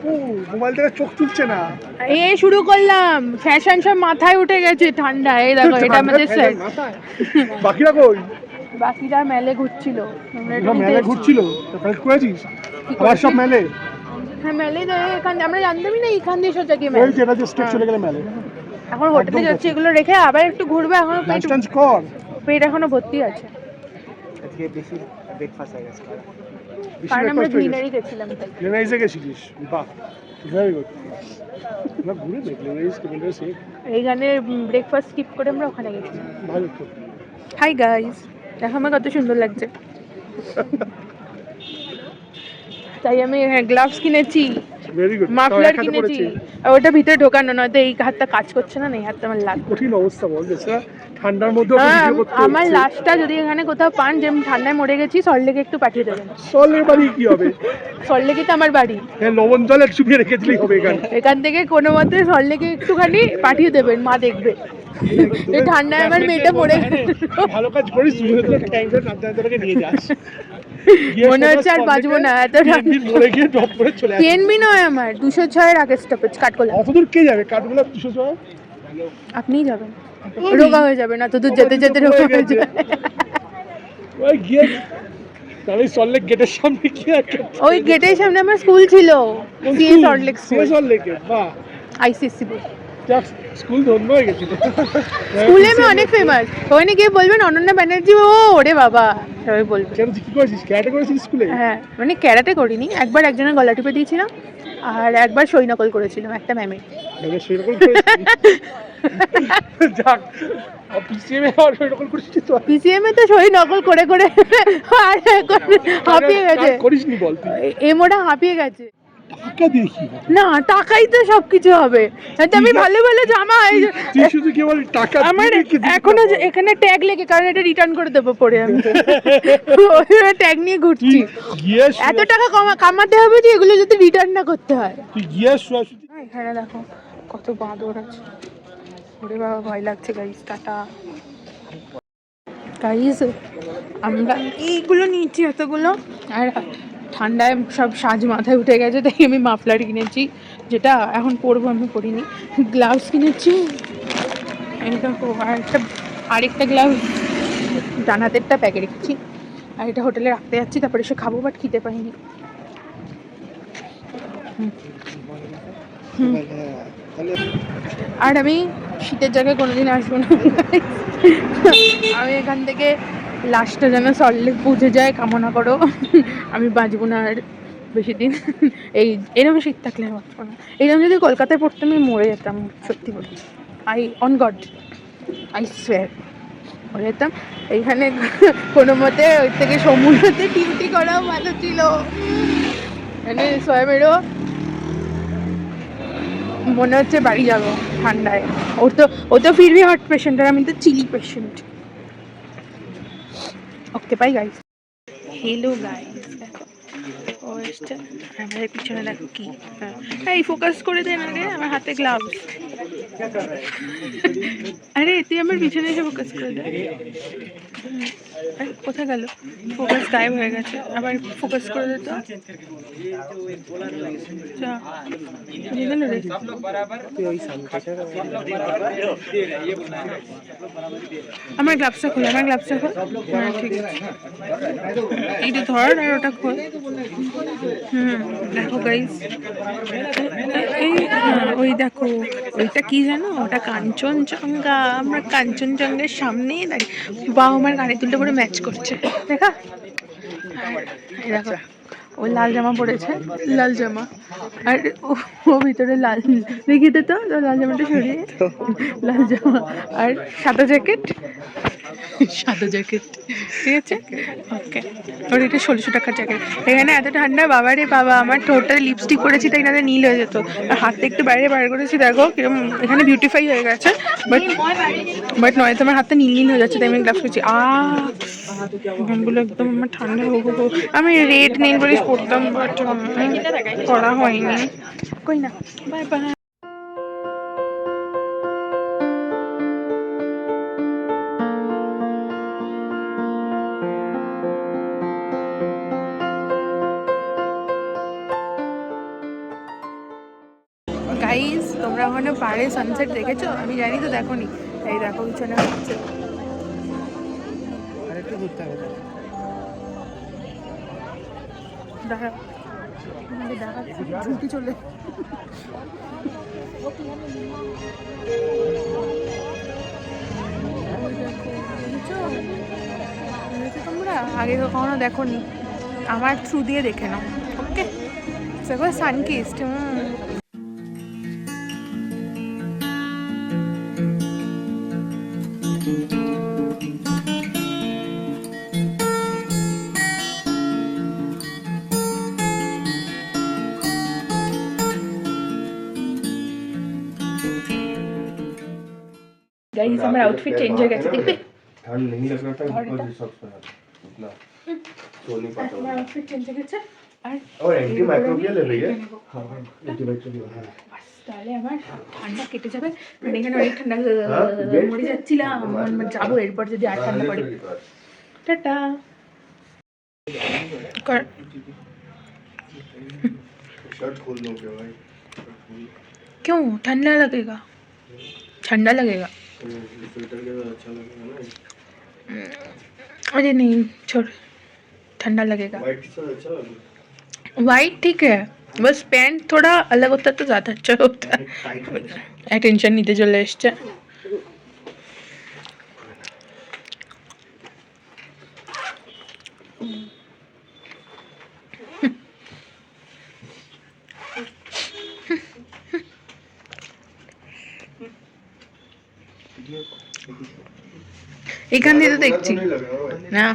Apu mobile থেকে চোখ তুলছে না। এই শুরু করলাম, ফ্যাশন সব মাথায় উঠে গেছে ঠান্ডা। এই দেখো এটা আমাদের সেট। বাকিরা কই? বাকিরা মেলে ঘুরছিল। মেলে ঘুরছিল, কালেক্ট করেছিস? আবার সব মেলে? হ্যাঁ মেলে যায় এখান, আমরা জানতামই না এখান দিয়ে সোজা গিয়ে মেলে। ওই যেটা যে স্টেপ চলে গেলে মেলে। এখন হোটেলে যাচ্ছি, এগুলো রেখে আবার একটু ঘুরবে। এখন লাঞ্চ কর, পেট এখনো ভর্তি আছে। আজকে বেশি ব্রেকফাস্ট হয়ে গেছে। কারণ আমরা গ্রিনারি গেছিলাম তাই। গ্রিনারিজে গেছিলিস? বাহ, ভেরি গুড। না ঘুরে দেখ গ্রিনারিজ কেমন সে। এইখানে ব্রেকফাস্ট স্কিপ করে আমরা ওখানে গেছিলাম। ভালো তো। হাই গাইস, দেখো আমার কত সুন্দর লাগছে। তাই আমি গ্লাভস কিনেছি, ভেরি গুড। মাফলার কিনেছি। ওটা ভিতরে ঢোকানো, নয়তো এই হাতটা কাজ করছে না, এই হাতটা আমার লাগবে। কঠিন অবস্থা বল বেশা, ঠান্ডার মধ্যে ভিডিও করতে। আমার লাস্টটা যদি এখানে কোথাও পান, যে আমি ঠান্ডায় মরে গেছি, সল্টলেকে একটু পাঠিয়ে দেবেন। সল্টলেকের বাড়ি কি হবে? সল্টলেকে তো আমার বাড়ি। হ্যাঁ, লবণ জল একটু চুপিয়ে রেখে দিলেই হবে। এখান থেকে কোনো মতে সল্টলেকে একটুখানি পাঠিয়ে দেবেন, মা দেখবে। এই ঠান্ডায় আমার মেয়েটা মরে গেছে। ভালো কাজ করিস, ট্যাঙ্কের নামতে নিয়ে যাস। মনে হচ্ছে আর বাঁচবো না এত মরে গিয়ে ড্রপ করে চলে আসে। টিএনবি নয় আমার, 206 এর আগে স্টপেজ কাঠগোলা। অতদূর কে যাবে? কাঠগোলা 206? আপনিই যাবেন, রোগা হয়ে যাবেন, এত দূর যেতে যেতে রোগা হয়ে যাবে। ওই গিয়ে তাহলে সল্টলেক গেটের সামনে গিয়ে ওই গেটের সামনে আমার স্কুল ছিল, সিএ সল্টলেক স্কুল। সল্টলেকে বাহ, আইসিএসসি বোর্ড স্কুল ধন্য হয়ে গেছিল। স্কুলে আমি অনেক ফেমাস। ওখানে গিয়ে বলবেন অনন্যা ব্যানার্জি, ও ওরে বাবা সবাই বলবে। কেন কি করেছিস? ক্যারাটে করেছিস স্কুলে? হ্যাঁ মানে ক্যারাটে করিনি, একবার একজনের গলা টিপে দিয়েছিলাম, আর একবার সই নকল করেছিলাম একটা ম্যামের। সেরকম করেছিস? যাক, পিসিএম এ আর সেরকম করেছিস তো? পিসিএম এ তো সই নকল করে করে আর এখন হাঁপিয়ে গেছে। করিসনি বল তুই? এমোটা হাঁপিয়ে গেছে। টাকা দিয়ে কি না, টাকাই তো সবকিছু হবে। আমি ভালো ভালো জামা, তুই শুধু কেবল টাকা আমার এখনো এখানে ট্যাগ লেগে, কারণ এটা রিটার্ন করে দেবো পরে। আমি ট্যাগ নিয়ে ঘুরছি। এত টাকা কামাতে হবে যে এগুলো যদি রিটার্ন না করতে হয়। তুই গিয়ে এখানে দেখো কত বাঁদর আছে। ওরে বাবা ভয় লাগছে গাইস। টাটা গাইস, আমরা এইগুলো নিয়েছি এতগুলো, আর ঠান্ডায় সব সাজ মাথায় উঠে গেছে, তাই আমি মাফলার কিনেছি, যেটা এখন পরবো। আমি পরিনি। গ্লাভস কিনেছি এই দেখো, আরেকটা গ্লাভস ডান হাতেরটা প্যাকে রেখেছি, আর এটা হোটেলে রাখতে যাচ্ছি, তারপরে এসে খাবো, বাট খেতে পাইনি। আর আমি শীতের জায়গায় কোনোদিন আসবো না। আমি এখান থেকে লাস্টটা যেন সল্টলেক পৌঁছে যায় কামনা করো। আমি বাঁচবো না আর বেশি দিন। এরকম শীত থাকলে আমি বাঁচবো না। এরকম যদি কলকাতায় পড়তাম আমি মরে যেতাম, সত্যি বলি। অন গড আই সোয়ার মরে যেতাম। এইখানে কোনো মতে ওই থেকে সমুদ্রতে ডিউটি করাও ভালো ছিল। মানে সোয়ামেরও মনে হচ্ছে বাড়ি যাবো ঠান্ডায়। ও তো ফিরবি হট পেশেন্ট, আর আমি তো chilli patient. Okay bye guys. Hello guys, দেখো ও এসছে আমাদের পিছনে। দেখো কি, এই ফোকাস করে দেন আরে, আমার হাতে গ্লাভস। আরে তুই আমার পিছনে এসে ফোকাস করে দে। কোথায় গেল? ফোকাস গায়েব হয়ে গেছে, আবার ফোকাস করে দে তো। আমার গ্লাভসটা খোল, আমার গ্লাভসটা খোল। হ্যাঁ ঠিক আছে, এইটা ধর আর ওটা খোল। দেখো গাইস, ওই দেখো, ওইটা কি জানো? ওটা কাঞ্চনজঙ্ঘা। আমরা কাঞ্চনজঙ্ঘার সামনেই দাঁড়িয়ে, বা আমার গাড়ি তুলতে পুরো ম্যাচ করছে। দেখা এই দেখো, ও লাল জামা পরেছে, লাল জামা, আর ও ভিতরে লাল। দেখিতে তো লাল জামাটা সরিয়ে, লাল জামা আর সাদা জ্যাকেট, সাদা জ্যাকেট, ঠিক আছে ওকে। ওর এটা 1600 টাকার জ্যাকেট। এখানে এত ঠান্ডা, বাবা রে বাবা, আমার ঠোঁটটাতে লিপস্টিক করেছি তাই না নীল হয়ে যেত। আর হাতটা একটু বাইরে বার করেছি, দেখো কিরকম এখানে বিউটিফাই হয়ে গেছে, বাট নয়তো আমার হাতটা নীল নীল হয়ে যাচ্ছে, তাই আমি গ্লাভস করছি। এখানগুলো একদম আমার ঠান্ডা। আমি রেড নেল পলিশ পরতাম, বাট করা হয়নি। কই না, বাই বাই। গাইস তোমরা ওখানে পাহাড়ে সানসেট দেখেছো? আমি জানি তো দেখোনি। এই দেখো পিছনে হচ্ছে। আর একটু ঘুরতে হবে। দেখা ছুটি চলে তোমরা আগে কখনো দেখোনি, আমার থ্রু দিয়ে দেখে নাও। ওকে দেখো সানকিস্ট। गाइस हमारा आउटफिट चेंज हो गया देखते ठंड नहीं लग रहा था बिकॉज़ ये सब उतना सो नहीं पाता हमारा आउटफिट चेंज हो गया और एंटी माइक्रोबियल ले रही है हां एंटी माइक्रोबियल বাস তাহলে আমার ঠান্ডা কেটে যাবে। মানে এখানে অনেক ঠান্ডা মরে যাচ্ছিলাম, যাবো এরপর যদি আর ঠান্ডা পড়ে। টাটা कर शर्ट खोल लो क्या भाई क्यों? ठंडा लगेगा, ठंडा लगेगा। स्वेटर के साथ अच्छा लगेगा ना अरे नहीं छोड़, ठंडा लगेगा। वाइट के साथ अच्छा लगेगा वाइट ठीक है, बस पैंट थोड़ा अलग होता तो ज़्यादा अच्छा होता। टेंशन নিতে চলে এসছে। এখান দিয়ে তো দেখছি नहीं लग रहा भाई না